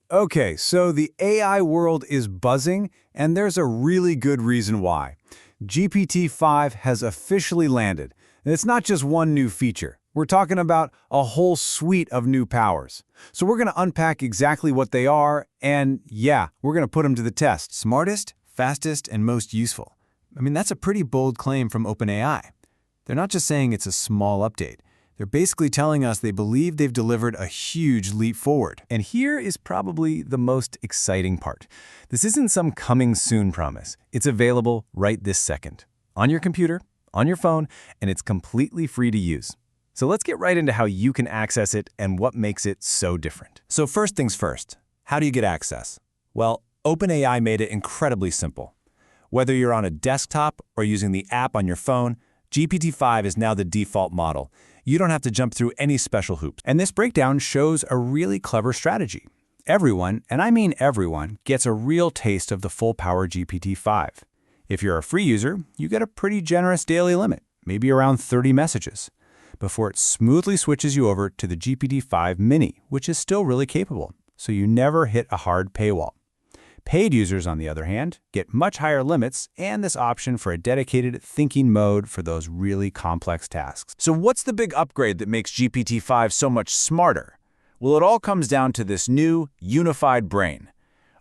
Okay, so the AI world is buzzing, and there's a really good reason why. GPT-5 has officially landed, and it's not just one new feature. We're talking about a whole suite of new powers. So we're going to unpack exactly what they are, and yeah, we're going to put them to the test. Smartest, fastest, and most useful. I mean, that's a pretty bold claim from OpenAI. They're not just saying it's a small update. They're basically telling us they believe they've delivered a huge leap forward. And here is probably the most exciting part. This isn't some coming soon promise. It's available right this second. On your computer, on your phone, and it's completely free to use. So let's get right into how you can access it and what makes it so different. So first things first, how do you get access? Well, OpenAI made it incredibly simple. Whether you're on a desktop or using the app on your phone, GPT-5 is now the default model. You don't have to jump through any special hoops. And this breakdown shows a really clever strategy. Everyone, and I mean everyone, gets a real taste of the full power GPT-5. If you're a free user, you get a pretty generous daily limit, maybe around 30 messages, before it smoothly switches you over to the GPT-5 Mini, which is still really capable, so you never hit a hard paywall. Paid users, on the other hand, get much higher limits and this option for a dedicated thinking mode for those really complex tasks. So what's the big upgrade that makes GPT-5 so much smarter? Well, it all comes down to this new, unified brain.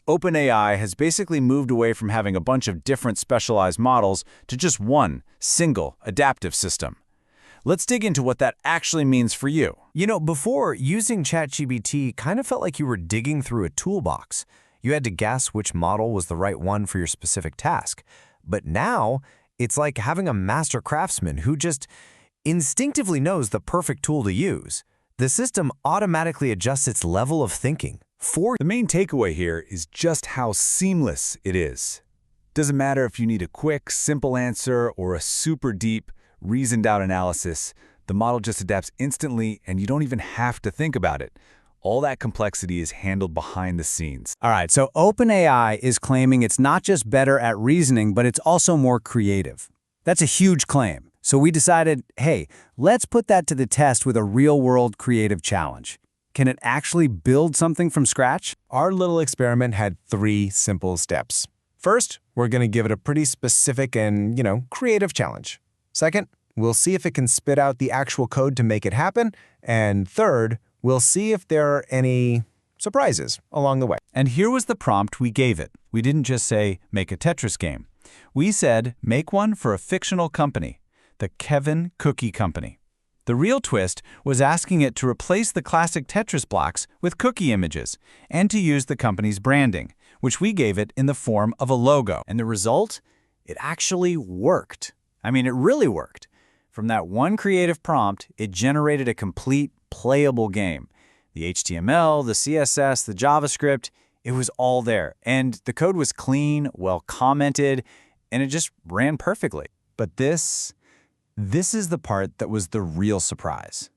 OpenAI has basically moved away from having a bunch of different specialized models to just one, single, adaptive system. Let's dig into what that actually means for you. You know, before, using ChatGPT kind of felt like you were digging through a toolbox. You had to guess which model was the right one for your specific task. But now, it's like having a master craftsman who just instinctively knows the perfect tool to use. The system automatically adjusts its level of thinking for you. The main takeaway here is just how seamless it is. Doesn't matter if you need a quick, simple answer or a super deep, reasoned-out analysis, the model just adapts instantly and you don't even have to think about it. All that complexity is handled behind the scenes. All right, so OpenAI is claiming it's not just better at reasoning, but it's also more creative. That's a huge claim. So we decided, hey, let's put that to the test with a real-world creative challenge. Can it actually build something from scratch? Our little experiment had 3 simple steps. First, we're going to give it a pretty specific and, creative challenge. Second, we'll see if it can spit out the actual code to make it happen. And third, we'll see if there are any surprises along the way. And here was the prompt we gave it. We didn't just say, make a Tetris game. We said, make one for a fictional company, the Kevin Cookie Company. The real twist was asking it to replace the classic Tetris blocks with cookie images and to use the company's branding, which we gave it in the form of a logo. And the result? It actually worked. I mean, it really worked. From that one creative prompt, it generated a complete, playable game. The HTML, the CSS, the JavaScript, it was all there. And the code was clean, well commented, and it just ran perfectly. But this is the part that was the real surprise.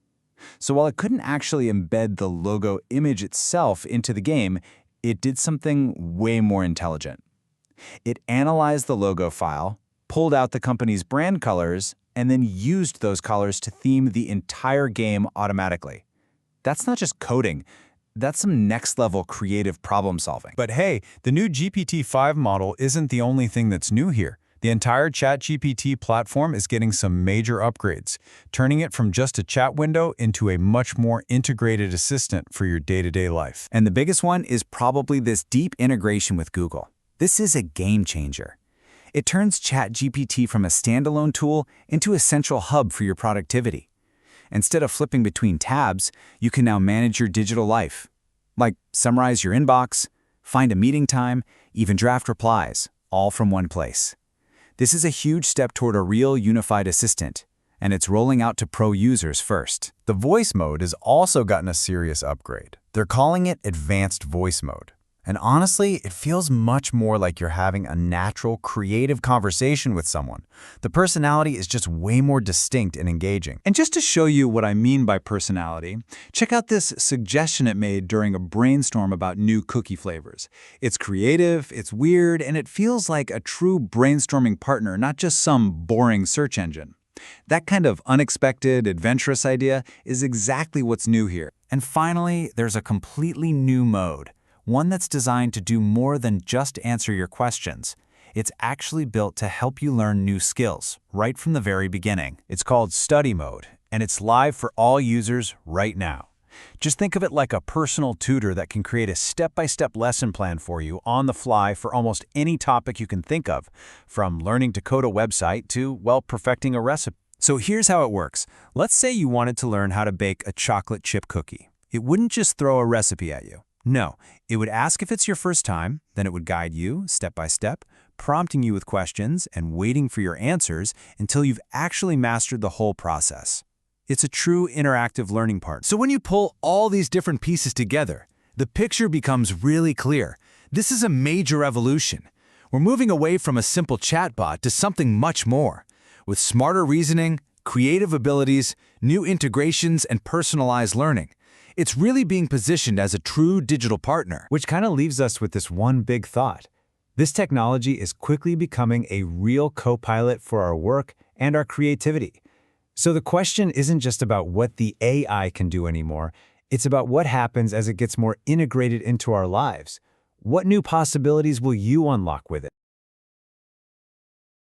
So while it couldn't actually embed the logo image itself into the game, it did something way more intelligent. It analyzed the logo file, pulled out the company's brand colors, and then used those colors to theme the entire game automatically. That's not just coding. That's some next-level creative problem-solving. But hey, the new GPT-5 model isn't the only thing that's new here. The entire ChatGPT platform is getting some major upgrades, turning it from just a chat window into a much more integrated assistant for your day-to-day life. And the biggest one is probably this deep integration with Google. This is a game changer. It turns ChatGPT from a standalone tool into a central hub for your productivity. Instead of flipping between tabs, you can now manage your digital life, like summarize your inbox, find a meeting time, even draft replies, all from one place. This is a huge step toward a real unified assistant, and it's rolling out to pro users first. The voice mode has also gotten a serious upgrade. They're calling it Advanced Voice Mode. And honestly, it feels much more like you're having a natural, creative conversation with someone. The personality is just way more distinct and engaging. And just to show you what I mean by personality, check out this suggestion it made during a brainstorm about new cookie flavors. It's creative, it's weird, and it feels like a true brainstorming partner, not just some boring search engine. That kind of unexpected, adventurous idea is exactly what's new here. And finally, there's a completely new mode. one that's designed to do more than just answer your questions. It's actually built to help you learn new skills, right from the very beginning. It's called Study Mode, and it's live for all users right now. Just think of it like a personal tutor that can create a step-by-step lesson plan for you on the fly for almost any topic you can think of, from learning to code a website to, well, perfecting a recipe. So here's how it works. Let's say you wanted to learn how to bake a chocolate chip cookie. It wouldn't just throw a recipe at you. No, it would ask if it's your first time, then it would guide you step by step, prompting you with questions and waiting for your answers until you've actually mastered the whole process. It's a true interactive learning partner. So when you pull all these different pieces together, the picture becomes really clear. This is a major evolution. We're moving away from a simple chatbot to something much more. With smarter reasoning, creative abilities, new integrations, and personalized learning, it's really being positioned as a true digital partner. Which kind of leaves us with this one big thought. This technology is quickly becoming a real co-pilot for our work and our creativity. So the question isn't just about what the AI can do anymore, it's about what happens as it gets more integrated into our lives. What new possibilities will you unlock with it?